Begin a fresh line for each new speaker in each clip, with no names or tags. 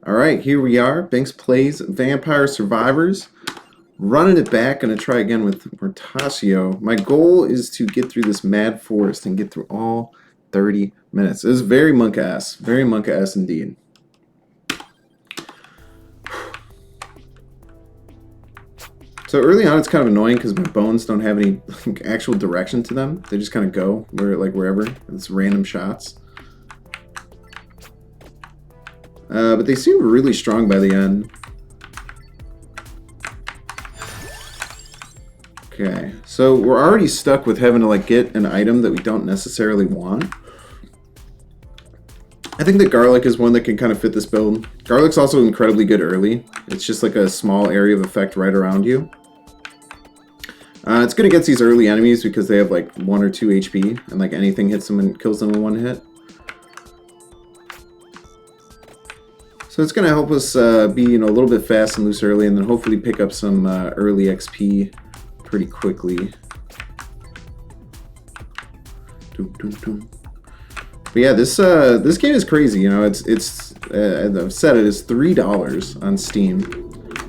Alright, here we are. BynX plays Vampire Survivors. Running it back. Gonna try again with Mortasio. My goal is to get through this mad forest and get through all 30 minutes. This is very monk-ass. Very monk-ass indeed. So early on it's kind of annoying because my bones don't have any actual direction to them. They just kind of go wherever. It's random shots. But they seem really strong by the end. Okay, so we're already stuck with having to get an item that we don't necessarily want. I think that garlic is one that can kind of fit this build. Garlic's also incredibly good early. It's just like a small area of effect right around you. It's good against these early enemies because they have 1 or 2 HP, and anything hits them and kills them in one hit. So it's going to help us be a little bit fast and loose early, and then hopefully pick up some early XP pretty quickly. But yeah, this game is crazy. I've said it is $3 on Steam.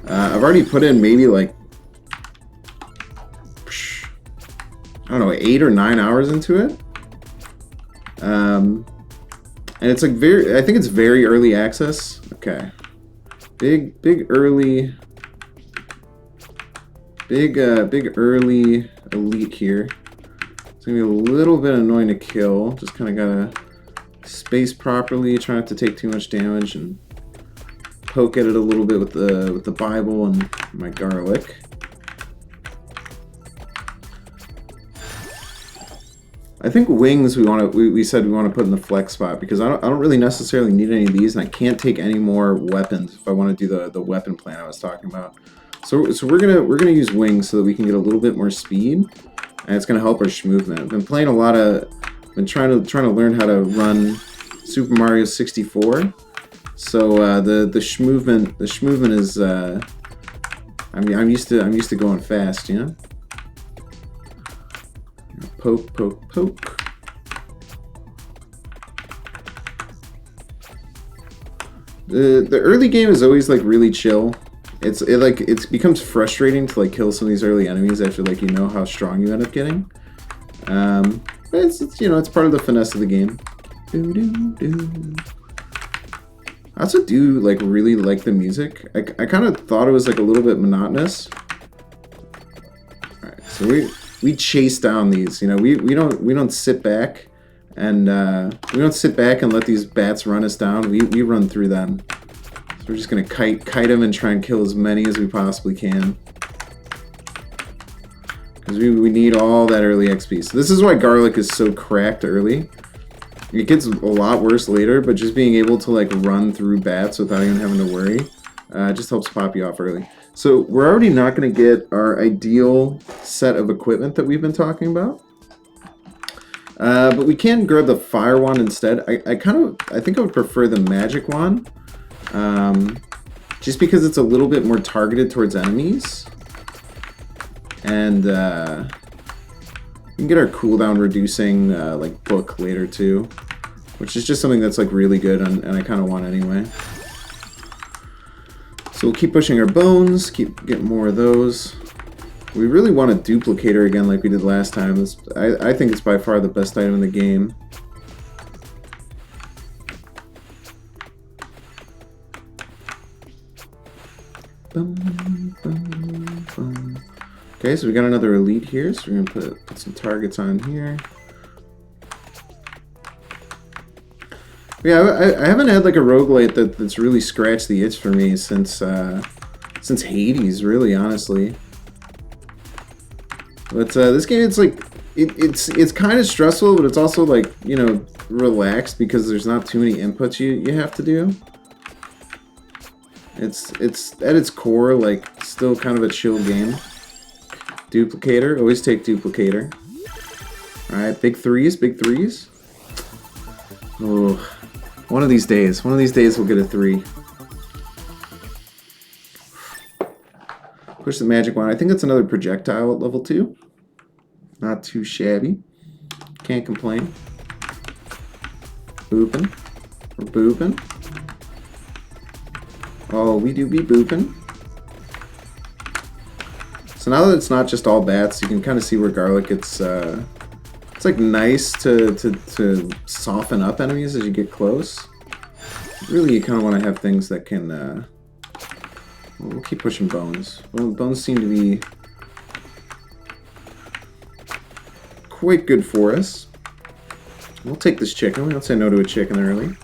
I've already put in maybe I don't know, 8 or 9 hours into it. And it's I think it's very early access. Okay. Big early elite here. It's gonna be a little bit annoying to kill. Just kind of gotta space properly, try not to take too much damage, and poke at it a little bit with the Bible and my garlic. I think wings we said we want to put in the flex spot because I don't really necessarily need any of these, and I can't take any more weapons if I want to do the weapon plan I was talking about. So we're gonna use wings so that we can get a little bit more speed, and it's gonna help our movement. I've been playing been trying to learn how to run Super Mario 64. So the movement is I'm used to going fast, you know. Poke, poke, poke. The early game is always really chill. It becomes frustrating to kill some of these early enemies after you know how strong you end up getting. But it's part of the finesse of the game. I also do really like the music. I kind of thought it was a little bit monotonous. All right, so we chase down these. We don't sit back and let these bats run us down. We run through them. So we're just gonna kite them and try and kill as many as we possibly can, because we need all that early XP. So this is why garlic is so cracked early. It gets a lot worse later, but just being able to run through bats without even having to worry just helps pop you off early. So we're already not going to get our ideal set of equipment that we've been talking about. But we can grab the fire wand instead. I think I would prefer the magic wand. Just because it's a little bit more targeted towards enemies. And we can get our cooldown reducing book later too. Which is just something that's really good and I kind of want anyway. So we'll keep pushing our bones, keep getting more of those. We really want a duplicator again like we did last time. I think it's by far the best item in the game. Okay, so we got another elite here, so we're going to put some targets on here. Yeah, I haven't had a roguelite that's really scratched the itch for me since Hades, really, honestly. But this game, it's kind of stressful, but it's also relaxed because there's not too many inputs you have to do. It's at its core still kind of a chill game. Duplicator, always take duplicator. All right, big threes. Oh. One of these days we'll get a 3. Push the magic wand. I think that's another projectile at level 2. Not too shabby. Can't complain. Booping. We're booping. Oh, we do be booping. So now that it's not just all bats, you can kind of see where garlic it's like nice to soften up enemies as you get close. Really, you kind of want to have things that can. We'll keep pushing bones. Well, bones seem to be quite good for us. We'll take this chicken. We don't say no to a chicken early.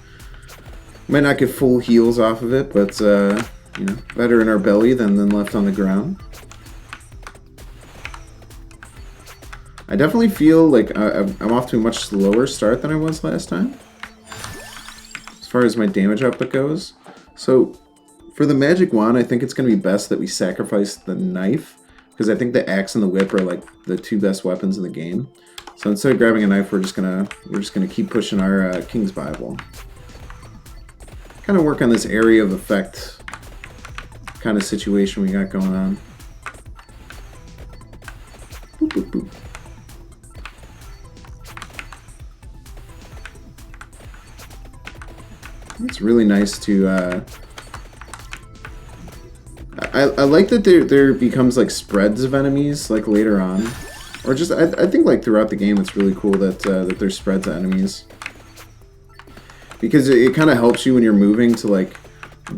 Might not get full heals off of it, but you know, better in our belly than left on the ground. I definitely feel like I'm off to a much slower start than I was last time, as far as my damage output goes. So, for the magic wand, I think it's going to be best that we sacrifice the knife, because I think the axe and the whip are like the two best weapons in the game. So instead of grabbing a knife, we're just gonna keep pushing our King's Bible. Kind of work on this area of effect kind of situation we got going on. Boop, boop, boop. It's really nice to. I like that there becomes like spreads of enemies like later on, or just I think like throughout the game it's really cool that that there's spreads of enemies, because it kind of helps you when you're moving to like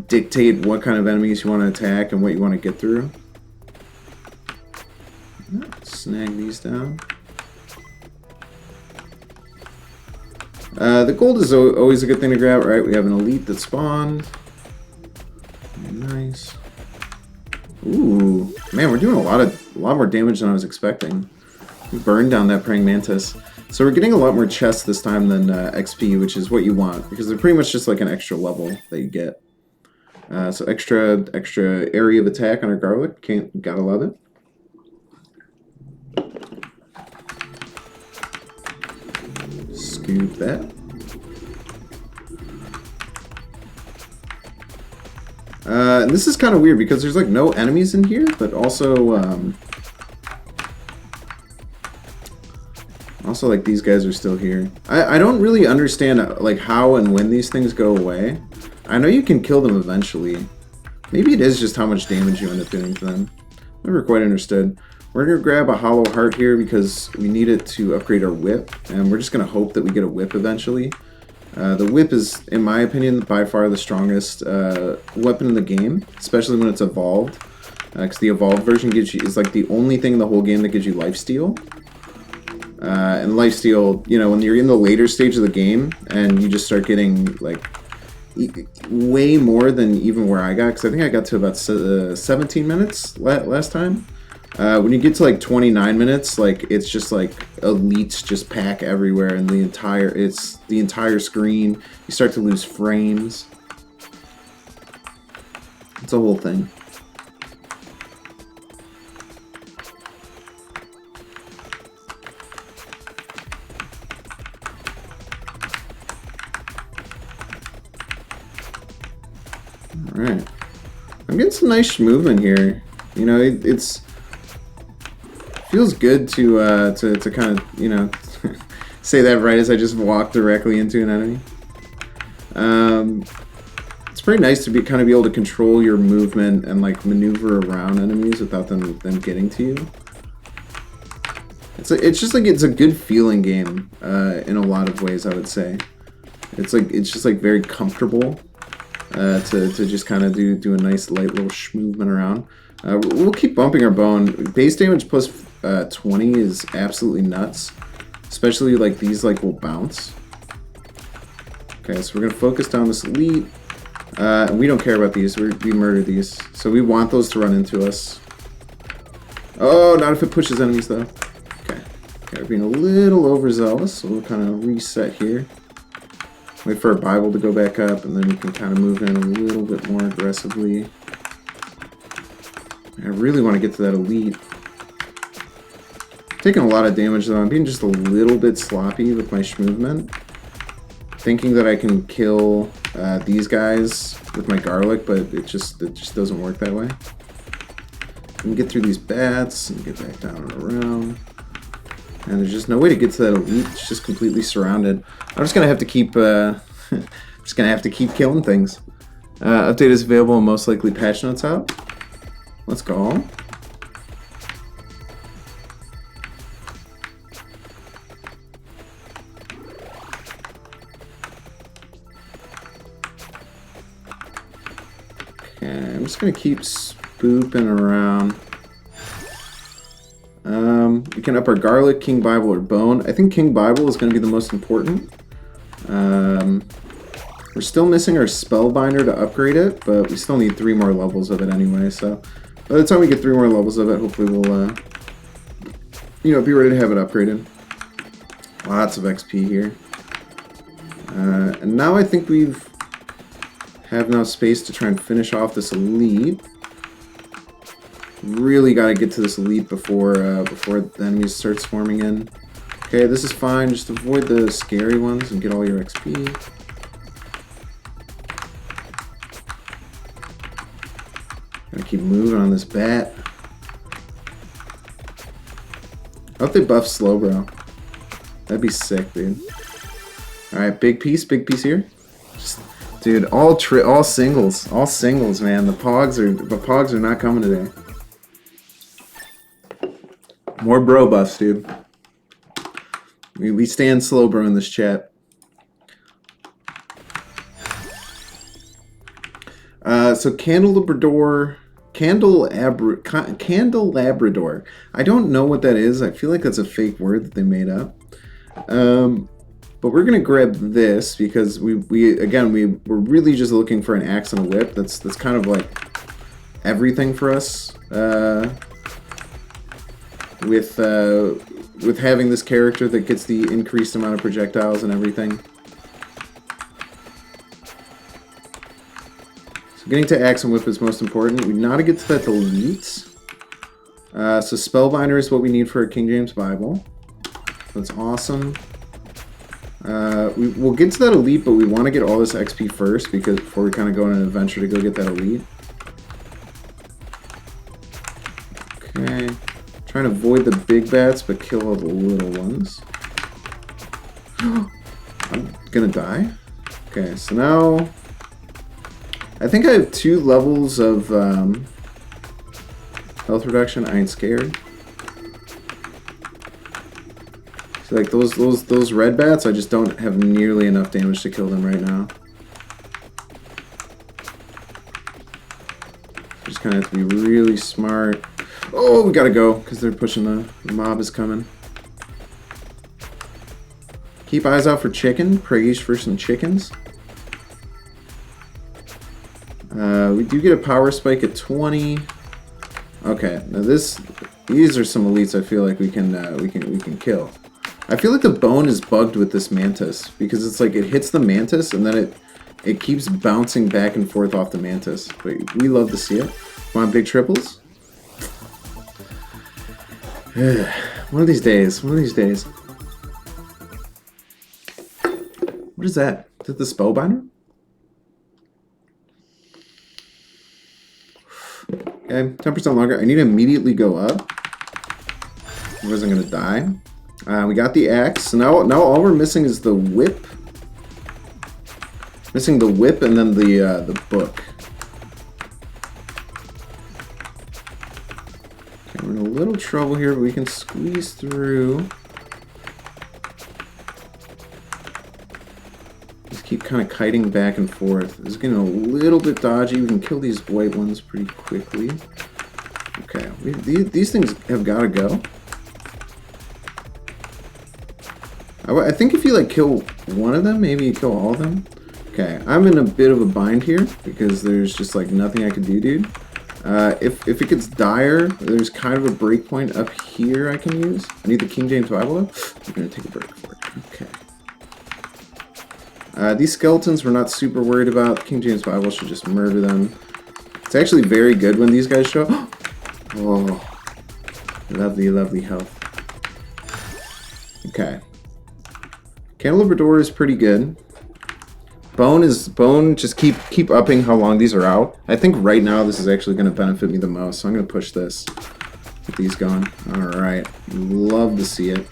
dictate what kind of enemies you want to attack and what you want to get through. Snag these down. The gold is always a good thing to grab, right? We have an elite that spawned. Nice. Ooh, man, we're doing a lot more damage than I was expecting. We burned down that praying mantis. So we're getting a lot more chests this time than XP, which is what you want, because they're pretty much just like an extra level that you get. So extra area of attack on our garlic. Gotta love it. Scoop that. And this is kind of weird because there's like no enemies in here, but also also like these guys are still here. I don't really understand like how and when these things go away. I know you can kill them eventually. Maybe it is just how much damage you end up doing to them. Never quite understood. We're going to grab a hollow heart here because we need it to upgrade our whip, and we're just going to hope that we get a whip eventually. The whip is, in my opinion, by far the strongest weapon in the game, especially when it's evolved, because the evolved version is like the only thing in the whole game that gives you lifesteal. And lifesteal, you know, when you're in the later stage of the game and you just start getting like way more than even where I got, because I think I got to about 17 minutes last time. When you get to like 29 minutes, like it's just like elites just pack everywhere, and it's the entire screen. You start to lose frames. It's a whole thing. All right, I'm getting some nice movement here. You know, it's feels good to kind of, you know, say that right as I just walk directly into an enemy. It's pretty nice to be able to control your movement and like maneuver around enemies without them getting to you. It's just like it's a good feeling game in a lot of ways, I would say. It's just like very comfortable to just kind of do a nice light little movement around. We'll keep bumping our bone. Base damage plus 20 is absolutely nuts, especially like these like will bounce. Okay, so we're gonna focus down this elite. We don't care about these. We murder these, so we want those to run into us. Oh, not if it pushes enemies though. Okay, we're being a little overzealous, so we'll kind of reset here. Wait for our Bible to go back up, and then we can kind of move in a little bit more aggressively. I really want to get to that elite. Taking a lot of damage though. I'm being just a little bit sloppy with my movement, thinking that I can kill these guys with my garlic, but it just doesn't work that way. I can get through these bats and get back down and around, and there's just no way to get to that elite. It's just completely surrounded. I'm just gonna have to keep just gonna have to keep killing things. Update is available and most likely patch notes out. Let's go. Okay, I'm just gonna keep spooping around. We can up our garlic, King Bible, or bone. I think King Bible is gonna be the most important. We're still missing our Spellbinder to upgrade it, but we still need 3 more levels of it anyway, so by the time we get 3 more levels of it, hopefully we'll, you know, be ready to have it upgraded. Lots of XP here. And now I think have enough space to try and finish off this elite. Really got to get to this elite before the enemies start swarming in. Okay, this is fine. Just avoid the scary ones and get all your XP. Gotta keep moving on this bat. I hope they buff slow, bro. That'd be sick, dude. Alright, big piece here. Just, dude, all singles. All singles, man. The pogs are not coming today. More bro buffs, dude. We stand slow, bro, in this chat. So Candelabrador. I don't know what that is. I feel like that's a fake word that they made up. But we're gonna grab this because we're really just looking for an axe and a whip. That's kind of like everything for us. With having this character that gets the increased amount of projectiles and everything. So getting to axe and whip is most important. We gotta get to that elite. So Spellbinder is what we need for a King James Bible. That's awesome. We'll get to that elite, but we want to get all this XP first before we kind of go on an adventure to go get that elite. Okay. Trying to avoid the big bats, but kill all the little ones. I'm gonna die. Okay, so now I think I have 2 levels of health reduction. I ain't scared. So like those red bats, I just don't have nearly enough damage to kill them right now. Just kind of have to be really smart. Oh, we gotta go, because they're pushing the mob is coming. Keep eyes out for chicken. Praise for some chickens. We do get a power spike at 20. Okay, now these are some elites I feel like we can kill. I feel like the bone is bugged with this mantis, because it's like it hits the mantis and then it keeps bouncing back and forth off the mantis. But we love to see it. Come on, big triples. One of these days. What is that? Is it the Spellbinder? Okay, 10% longer. I need to immediately go up. Otherwise I'm gonna die. We got the axe. So now all we're missing is the whip. Missing the whip and then the book. Okay, we're in a little trouble here, but we can squeeze through. Just keep kind of kiting back and forth. This is getting a little bit dodgy. We can kill these white ones pretty quickly. Okay, these things have got to go. I think if you like kill one of them, maybe you kill all of them. Okay, I'm in a bit of a bind here because there's just like nothing I can do, dude. If it gets dire, there's kind of a breakpoint up here I can use. I need the King James Bible though. I'm gonna take a break for it. Okay. These skeletons we're not super worried about. King James Bible should just murder them. It's actually very good when these guys show up. Oh, lovely, lovely health. Okay. Candelabrador is pretty good. Bone, just keep upping how long these are out. I think right now this is actually going to benefit me the most, so I'm going to push this. Get these going. Alright. Love to see it.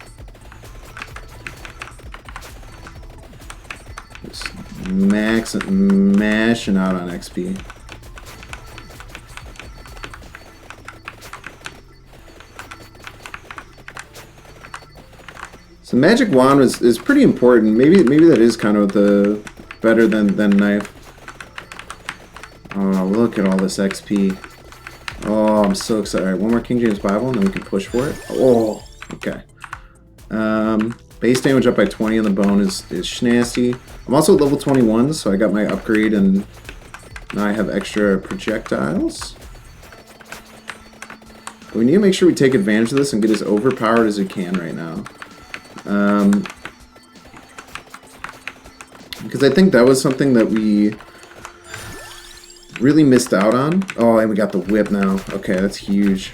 Just mashing out on XP. So magic wand is pretty important. Maybe that is kind of the better than knife. Oh, look at all this XP. Oh, I'm so excited. Alright, one more King James Bible and then we can push for it. Oh, okay. Base damage up by 20 on the bone is schnasty. I'm also at level 21, so I got my upgrade and now I have extra projectiles. But we need to make sure we take advantage of this and get as overpowered as we can right now. Because I think that was something that we really missed out on. Oh, and we got the whip now. Okay, that's huge.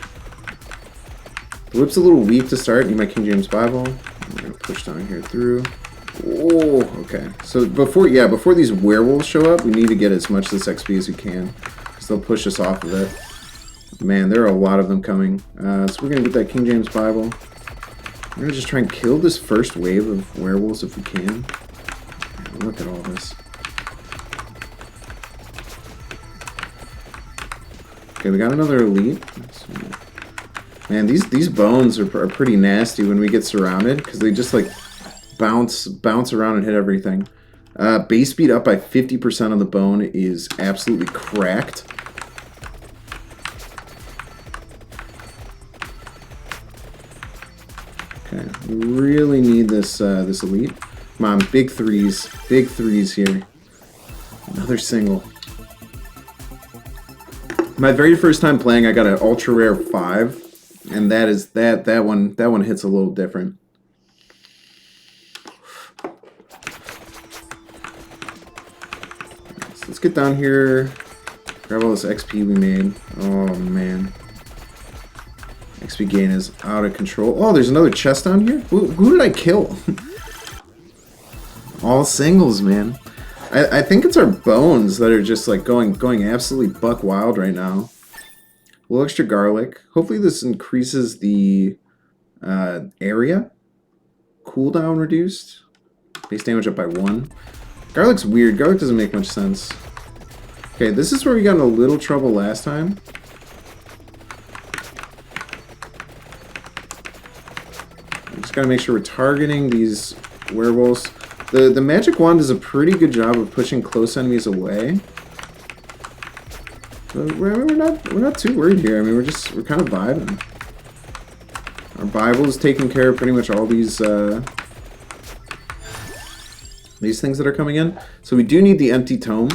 The whip's a little weak to start. Need my King James Bible. I'm gonna push down here through. Oh, okay. So before these werewolves show up, we need to get as much of this XP as we can, because they'll push us off of it. Man, there are a lot of them coming. So we're gonna get that King James Bible. We're gonna just try and kill this first wave of werewolves if we can. Look at all this. Okay, we got another elite. Man, these bones are pretty nasty when we get surrounded, because they just like bounce around and hit everything. Base speed up by 50% on the bone is absolutely cracked. Okay, we really need this this elite. Come on, big threes here. Another single. My very first time playing, I got an ultra rare 5, and that one hits a little different. So let's get down here, grab all this XP we made. Oh man, XP gain is out of control. Oh, there's another chest down here. Who did I kill? All singles, man. I think it's our bones that are just like going absolutely buck wild right now. A little extra garlic. Hopefully this increases the area. Cooldown reduced. Base damage up by 1. Garlic's weird. Garlic doesn't make much sense. Okay, this is where we got in a little trouble last time. We just gotta make sure we're targeting these werewolves. The magic wand does a pretty good job of pushing close enemies away. But we're not too worried here. I mean, we're kind of vibing. Our Bible is taking care of pretty much all these things that are coming in. So we do need the empty tome.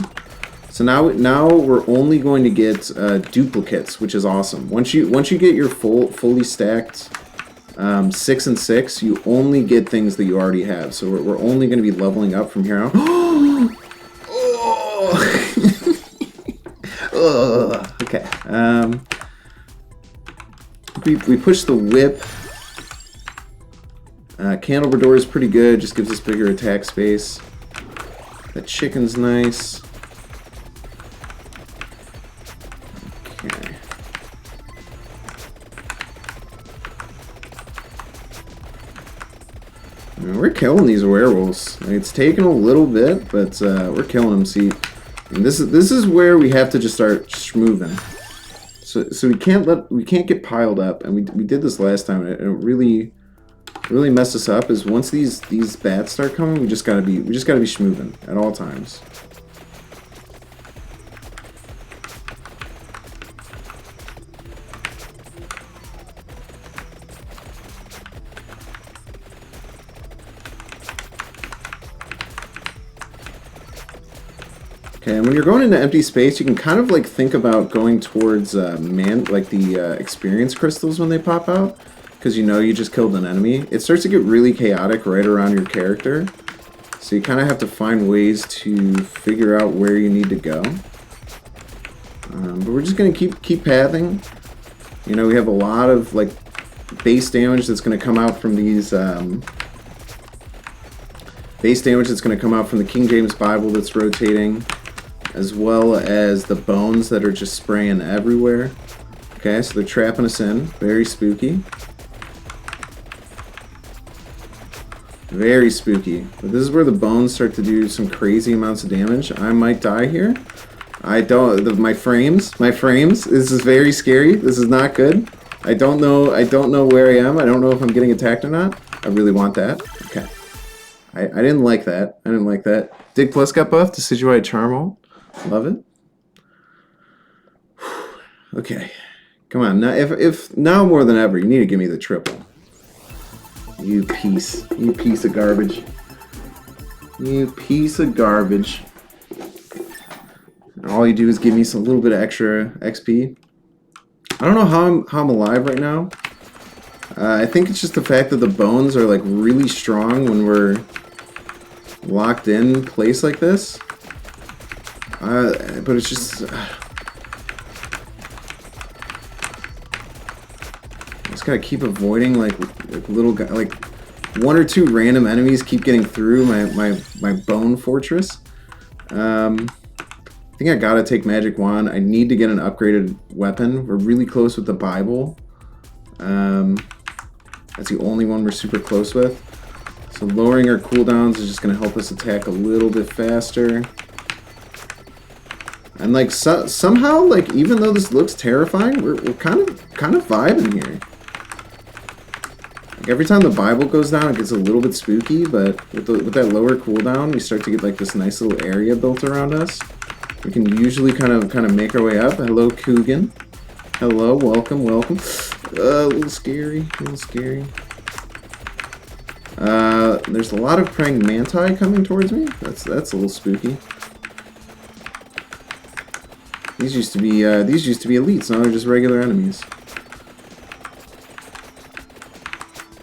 So now we're only going to get duplicates, which is awesome. Once you get your fully stacked 6 and 6, you only get things that you already have. So we're only going to be leveling up from here on. Oh! Okay. We push the whip. Candelabra door is pretty good. Just gives us bigger attack space. That chicken's nice. Okay. I mean, we're killing these werewolves. I mean, it's taken a little bit, but we're killing them. See, and this is where we have to just start schmooving. So we can't get piled up, and we did this last time, and it really messed us up. Is once these bats start coming, we just gotta be schmooving at all times. Okay, and when you're going into empty space, you can kind of like think about going towards the experience crystals when they pop out, because you know you just killed an enemy. It starts to get really chaotic right around your character, so you kind of have to find ways to figure out where you need to go. But we're just gonna keep pathing. You know, we have a lot of like base damage that's gonna come out from these. Base damage that's gonna come out from the King James Bible that's rotating, as well as the bones that are just spraying everywhere. Okay, so they're trapping us in. Very spooky. Very spooky. But this is where the bones start to do some crazy amounts of damage. I might die here. I don't. My frames. This is very scary. This is not good. I don't know where I am. I don't know if I'm getting attacked or not. I really want that. Okay. I didn't like that. I didn't like that. Dig Plus got buffed. Decidueye Charmal. Love it. Okay. Come on. Now, if now more than ever, you need to give me the triple. You piece of garbage. You piece of garbage. And all you do is give me some little bit of extra XP. I don't know how I'm alive right now. I think it's just the fact that the bones are like really strong when we're locked in place like this. But it's just just gotta keep avoiding like little guy, like one or two random enemies keep getting through my bone fortress. I think I gotta take Magic Wand. I need to get an upgraded weapon. We're really close with the Bible. That's the only one we're super close with. So lowering our cooldowns is just gonna help us attack a little bit faster. And like somehow, like even though this looks terrifying, we're kind of vibing here. Like every time the Bible goes down, it gets a little bit spooky, but with that lower cooldown, we start to get like this nice little area built around us. We can usually kind of make our way up. Hello, Coogan. Hello, welcome. A little scary. There's a lot of praying manti coming towards me. That's a little spooky. These used to be elites. Now they're just regular enemies.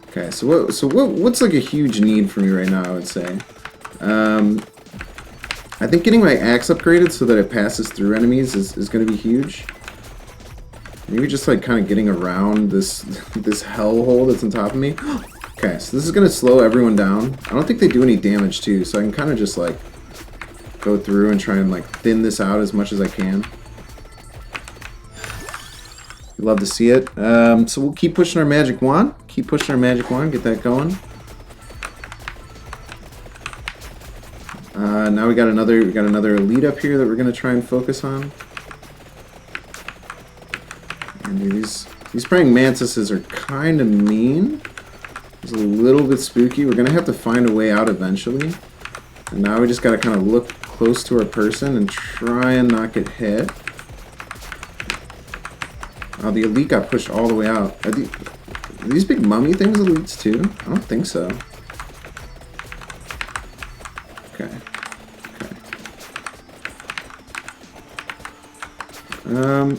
Okay, so what's like a huge need for me right now? I would say. I think getting my axe upgraded so that it passes through enemies is going to be huge. Maybe just like kind of getting around this hellhole that's on top of me. Okay, so this is going to slow everyone down. I don't think they do any damage too, so I can kind of just like go through and try and like thin this out as much as I can. Love to see it. So we'll keep pushing our Magic Wand. Get that going. Now we got another elite up here that we're gonna try and focus on. And these praying mantises are kind of mean. It's a little bit spooky. We're gonna have to find a way out eventually. And now we just gotta kind of look close to our person and try and not get hit. Oh, the elite got pushed all the way out. Are these big mummy things elites too? I don't think so. Okay.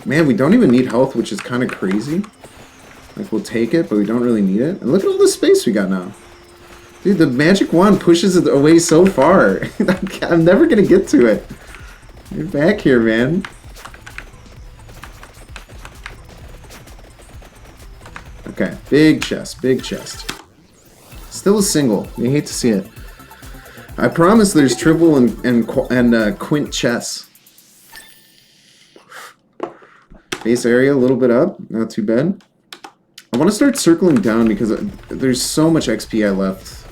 Man, we don't even need health, which is kind of crazy. Like, we'll take it, but we don't really need it. And look at all the space we got now. Dude, the Magic Wand pushes it away so far. I'm never gonna get to it. Get back here, man. Okay, big chest. Still a single. You hate to see it. I promise there's triple and quint chests. Base area a little bit up, not too bad. I want to start circling down because there's so much XP I left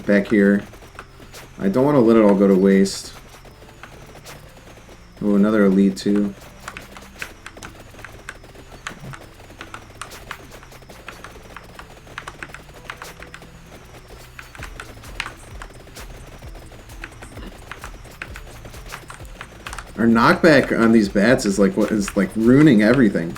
back here. I don't want to let it all go to waste. Oh, another elite too. Our knockback on these bats is like what is like ruining everything.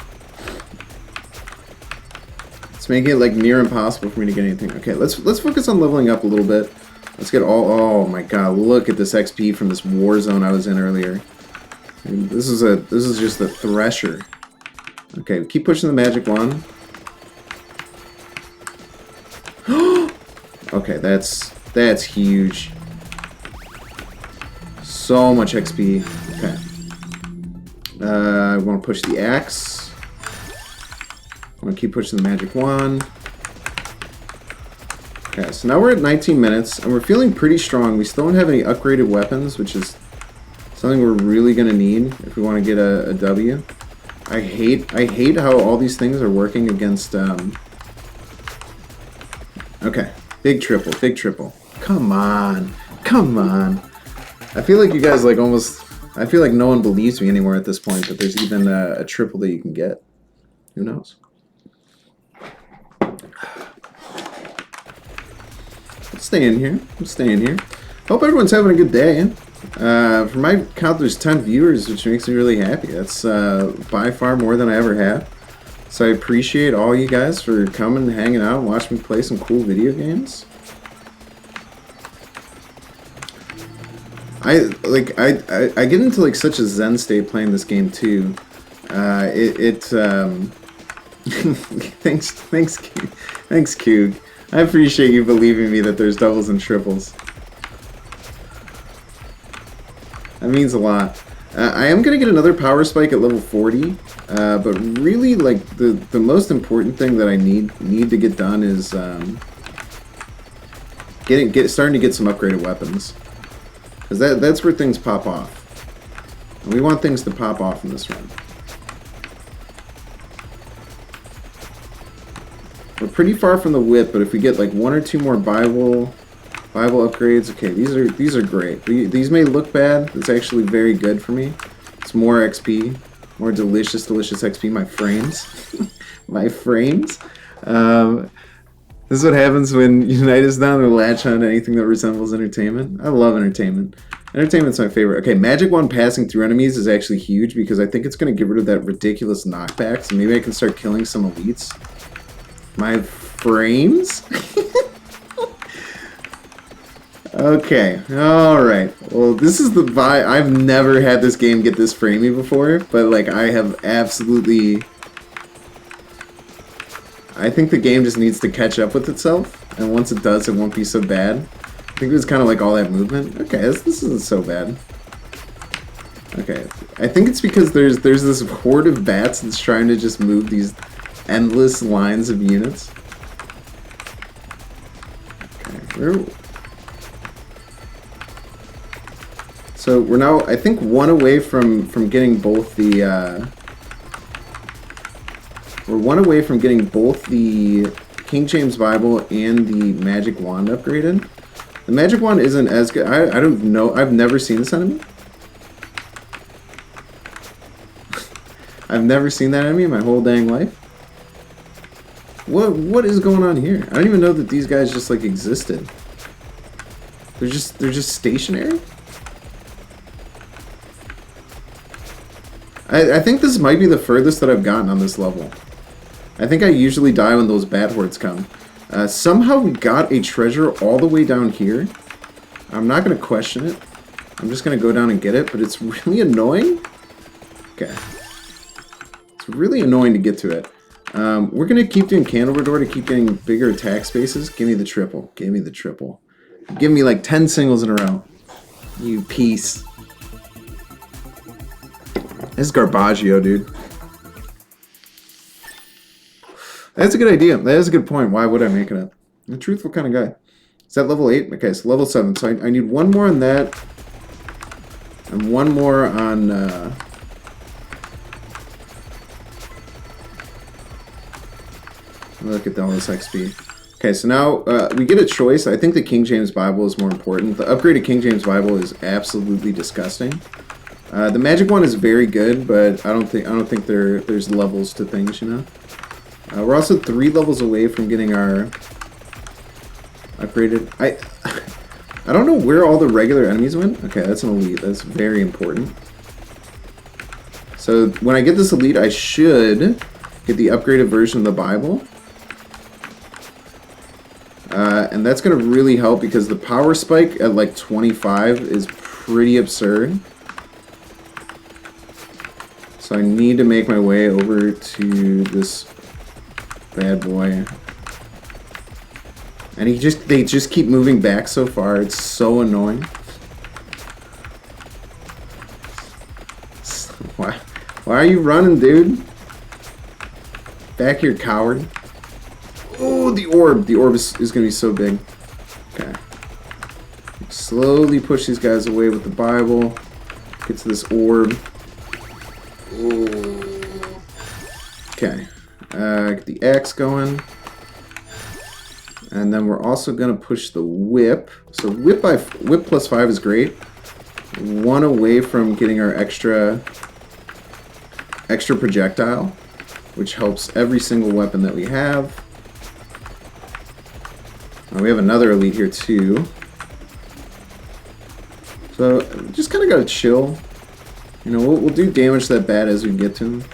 It's making it like near impossible for me to get anything. Okay, let's focus on leveling up a little bit. Let's get all. Oh my God! Look at this XP from this war zone I was in earlier. And this is just a thresher. Okay, keep pushing the Magic Wand. Okay, that's huge. So much XP. Okay. I want to push the axe. I want to keep pushing the Magic Wand. Okay, so now we're at 19 minutes, and we're feeling pretty strong. We still don't have any upgraded weapons, which is something we're really going to need if we want to get a W. I hate how all these things are working against... Okay. Big triple, big triple. Come on. Come on. I feel like you guys like almost... I feel like no one believes me anymore at this point that there's even a triple that you can get. Who knows? I'm staying here. I'm staying here. Hope everyone's having a good day. For my count, there's 10 viewers, which makes me really happy. That's by far more than I ever had. So I appreciate all you guys for coming, hanging out, and watching me play some cool video games. I get into like such a zen state playing this game too. Thanks, Coog. I appreciate you believing me that there's doubles and triples. That means a lot. I am gonna get another power spike at level 40, but really, like the most important thing that I need to get done is starting to get some upgraded weapons, because that's where things pop off. And we want things to pop off in this run. We're pretty far from the whip, but if we get like 1 or 2 more Bible upgrades, okay, these are great. These may look bad. It's actually very good for me. It's more XP, more delicious XP. My frames, my frames. This is what happens when Unite is down or latch on to anything that resembles entertainment. I love entertainment. Entertainment's my favorite. Okay, Magic Wand passing through enemies is actually huge because I think it's going to get rid of that ridiculous knockback. So maybe I can start killing some elites. My frames? Okay, alright. Well, this is the vibe. I've never had this game get this framey before, but like I have absolutely... I think the game just needs to catch up with itself, and once it does, it won't be so bad. I think it was kind of like all that movement. Okay, this isn't so bad. Okay, I think it's because there's this horde of bats that's trying to just move these endless lines of units. Okay, so we're now, I think, 1 away from getting both the we're 1 away from getting both the King James Bible and the Magic Wand upgraded. The Magic Wand isn't as good. I don't know. I've never seen this enemy. I've never seen that enemy in my whole dang life. What is going on here? I don't even know that these guys just like existed. They're just stationary. I think this might be the furthest that I've gotten on this level. I think I usually die when those bat hordes come. Somehow we got a treasure all the way down here. I'm not going to question it. I'm just going to go down and get it, but it's really annoying. Okay. It's really annoying to get to it. We're going to keep doing Candlewood Door to keep getting bigger attack spaces. Give me the triple. Give me the triple. Give me like 10 singles in a row. You piece. This is Garbaggio, dude. That's a good idea. That is a good point. Why would I make it up? I'm a truthful kind of guy. Is that level 8? Okay, so level 7. So I need 1 more on that. And 1 more on... Look at all this XP. Okay, so now we get a choice. I think the King James Bible is more important. The upgraded King James Bible is absolutely disgusting. The Magic One is very good, but I don't think there's levels to things, you know. We're also 3 levels away from getting our upgraded. I don't know where all the regular enemies went. Okay, that's an elite. That's very important. So when I get this elite, I should get the upgraded version of the Bible. And that's going to really help because the power spike at like 25 is pretty absurd. So I need to make my way over to this bad boy. And they just keep moving back so far. It's so annoying. Why are you running, dude? Back here, coward. Oh, the orb. The orb is going to be so big. Okay. Slowly push these guys away with the Bible. Get to this orb. Okay. Get the axe going. And then we're also going to push the whip. So whip plus 5 is great. 1 away from getting our extra projectile, which helps every single weapon that we have. We have another elite here too. So just kind of gotta chill. You know, we'll do damage to that bat as we get to him.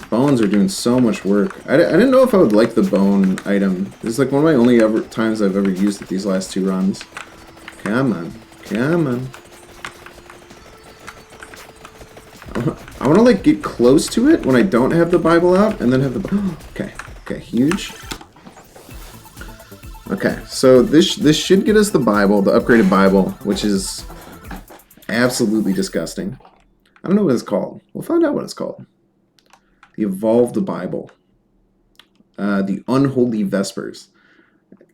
Bones are doing so much work. I didn't know if I would like the bone item. This is like one of my only times I've ever used it these last 2 runs. Come on. Come on. I want to like get close to it when I don't have the Bible out and then have the... Okay. Okay, huge. Okay, so this should get us the Bible, the upgraded Bible, which is absolutely disgusting. I don't know what it's called. We'll find out what it's called. The Evolved Bible. The Unholy Vespers.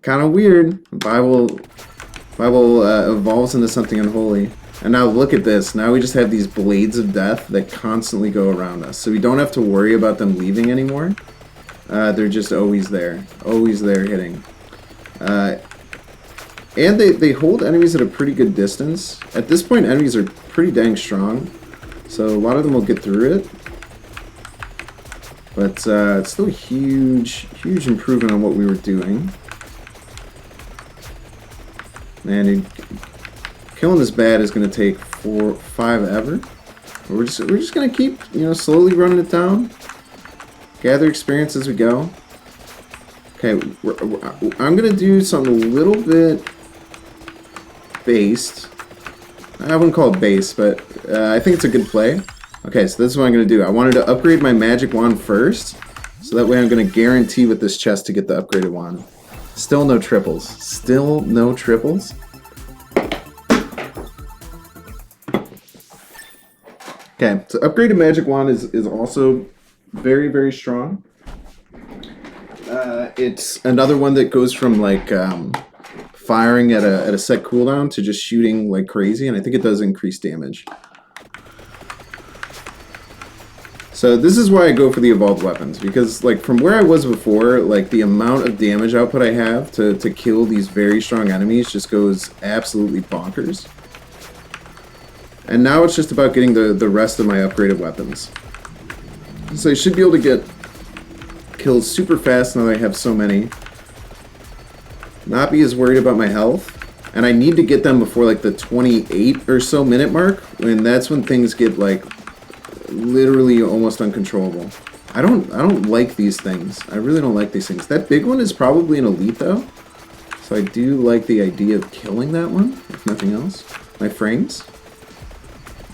Kind of weird. Bible evolves into something unholy. And now look at this. Now we just have these blades of death that constantly go around us. So we don't have to worry about them leaving anymore. They're just always there. Always there hitting. And they hold enemies at a pretty good distance. At this point, enemies are pretty dang strong. So a lot of them will get through it. But it's still a huge improvement on what we were doing. Man, dude, killing this bat is going to take 4, 5 ever. We're just going to keep, you know, slowly running it down. Gather experience as we go. Okay, I'm going to do something a little bit based. I wouldn't call it base, but I think it's a good play. Okay, so this is what I'm going to do. I wanted to upgrade my magic wand first, so that way I'm going to guarantee with this chest to get the upgraded wand. Still no triples. Still no triples. Okay, so upgraded magic wand is also very, very strong. It's another one that goes from like firing at a set cooldown to just shooting like crazy, and I think it does increase damage. So this is why I go for the evolved weapons, because like from where I was before, like the amount of damage output I have to kill these very strong enemies just goes absolutely bonkers. And now it's just about getting the rest of my upgraded weapons. So I should be able to get kills super fast now that I have so many. Not be as worried about my health. And I need to get them before like the 28 or so minute mark, and that's when things get like literally almost uncontrollable. I don't like these things. I really don't like these things. That big one is probably an elite though. So I do like the idea of killing that one, if nothing else. My frames.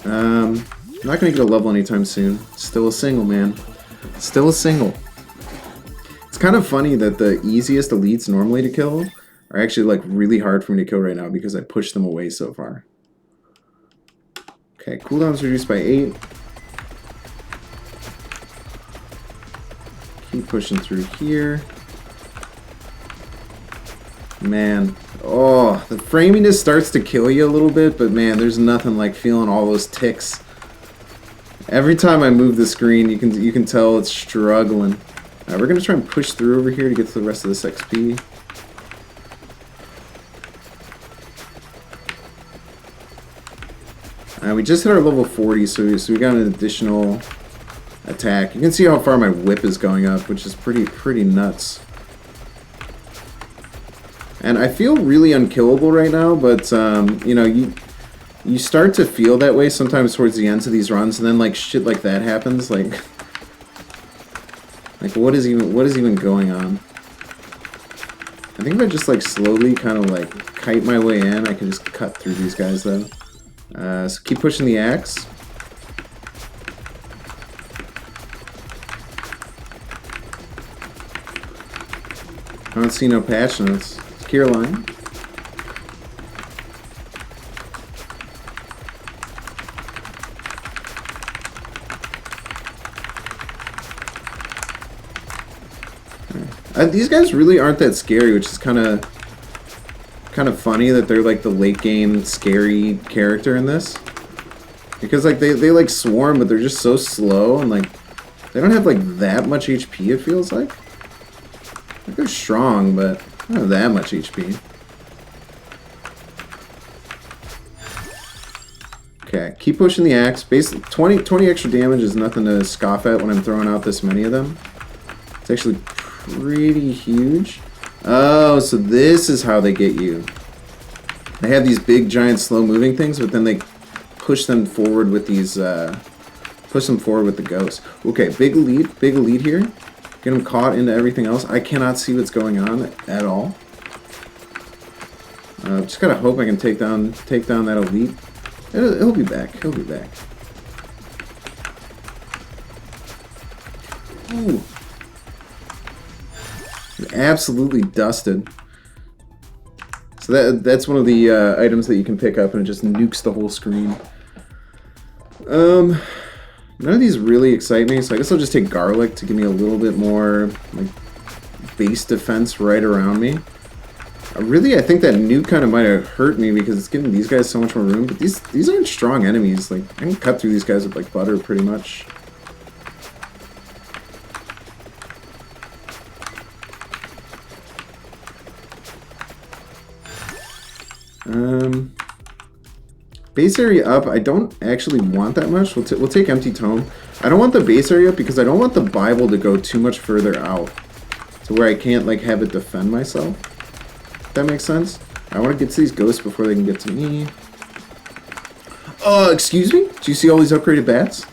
I'm not going to get a level anytime soon. Still a single, man. Still a single. It's kind of funny that the easiest elites normally to kill are actually like really hard for me to kill right now because I pushed them away so far. Okay, cooldown's reduced by 8. Keep pushing through here. Man, oh, the framiness starts to kill you a little bit, but man, there's nothing like feeling all those ticks. Every time I move the screen, you can tell it's struggling. Alright, we're gonna try and push through over here to get to the rest of this XP. We just hit our level 40, so we got an additional attack. You can see how far my whip is going up, which is pretty nuts. And I feel really unkillable right now, but you know, you start to feel that way sometimes towards the ends of these runs, and then like shit like that happens. Like what is even going on? I think if I just like slowly kind of like kite my way in, I can just cut through these guys though. So keep pushing the axe. I don't see no patch notes. It's Caroline. These guys really aren't that scary, which is kind of funny that they're like the late game scary character in this, because like they like swarm, but they're just so slow, and like they don't have like that much HP, it feels like. They're strong, but not that much HP. Okay, keep pushing the axe. Basically, 20 extra damage is nothing to scoff at when I'm throwing out this many of them. It's actually pretty huge. Oh, so this is how they get you. They have these big, giant, slow-moving things, but then they push them forward with these, push them forward with the ghosts. Okay, big lead here. Get them caught into everything else. I cannot see what's going on at all. Just gotta hope I can take down that elite. He'll be back. He'll be back. Ooh. Absolutely dusted. So that's one of the items that you can pick up and it just nukes the whole screen. None of these really excite me, so I guess I'll just take garlic to give me a little bit more like base defense right around me. Really, I think that nuke kind of might have hurt me because it's giving these guys so much more room. But these aren't strong enemies. Like I can cut through these guys with like butter, pretty much. Base area up. I don't actually want that much. We'll take empty tome. I don't want the base area up because I don't want the Bible to go too much further out to where I can't like have it defend myself. That makes sense. I want to get to these ghosts before they can get to me. Excuse me? Do you see all these upgraded bats?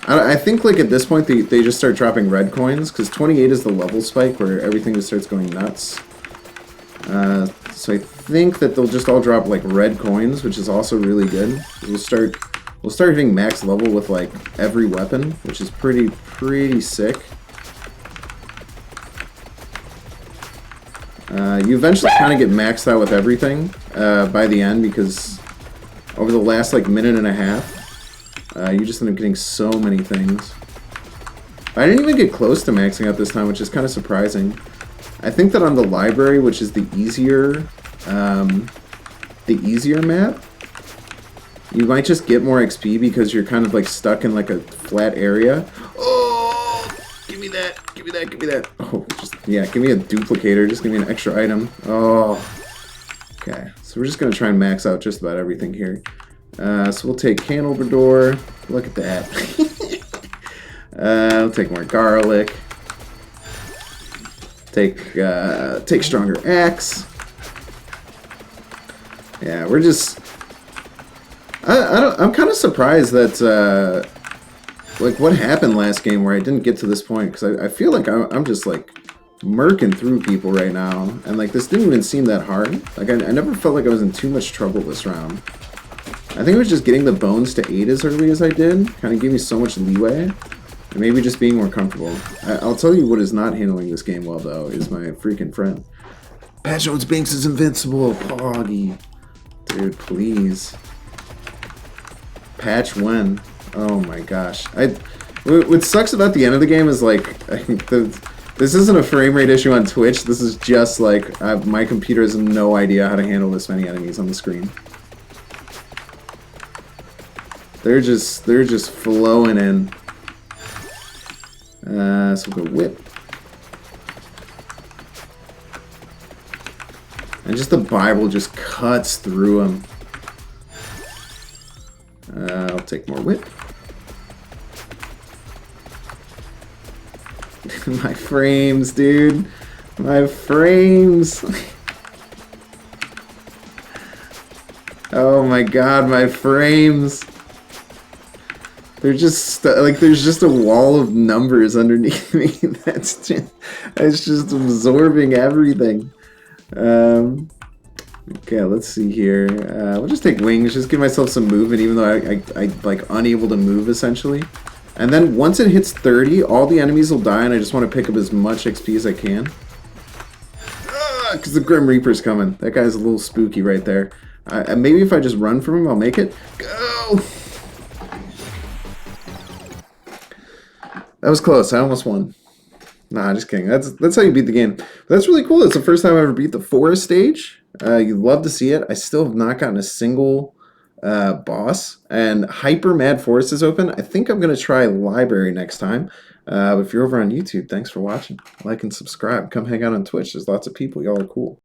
I think like at this point they just start dropping red coins because 28 is the level spike where everything just starts going nuts. So I think that they'll just all drop like red coins, which is also really good. We'll start hitting max level with like every weapon, which is pretty sick. You eventually kind of get maxed out with everything by the end because over the last like minute and a half, you just end up getting so many things. I didn't even get close to maxing out this time, which is kind of surprising. I think that on the library, which is the easier map, you might just get more XP because you're kind of like stuck in like a flat area. Oh, give me that, give me that, give me that. Oh, yeah, give me a duplicator, just give me an extra item. Oh, okay. So we're just gonna try and max out just about everything here. So we'll take Candlebar Door. Look at that. We'll take more garlic. Take stronger axe. Yeah, we're just. I'm kind of surprised that like what happened last game where I didn't get to this point because I feel like I'm just like murking through people right now and like this didn't even seem that hard. Like I never felt like I was in too much trouble this round. I think it was just getting the bones to 8 as early as I did kind of gave me so much leeway. And maybe just being more comfortable. I'll tell you what is not handling this game well, though, is my freaking friend. Patch notes BynX is invincible. Poggy. Dude, please. Patch when? Oh my gosh. What sucks about the end of the game is, like, this isn't a frame rate issue on Twitch. This is just, like, my computer has no idea how to handle this many enemies on the screen. They're just flowing in. So we'll go whip. And just the Bible just cuts through them. I'll take more whip. My frames, dude. My frames. Oh my god, my frames. They're just like there's just a wall of numbers underneath me. That's just absorbing everything. Okay, let's see here. We'll just take wings, just give myself some movement, even though I like unable to move essentially. And then once it hits 30, all the enemies will die, and I just want to pick up as much XP as I can. Because the Grim Reaper's coming. That guy's a little spooky right there. Maybe if I just run from him, I'll make it. Go! That was close. I almost won. Nah, just kidding. That's how you beat the game. But that's really cool. It's the first time I ever beat the forest stage. You'd love to see it. I still have not gotten a single boss. And Hyper Mad Forest is open. I think I'm going to try Library next time. But if you're over on YouTube, thanks for watching. Like and subscribe. Come hang out on Twitch. There's lots of people. Y'all are cool.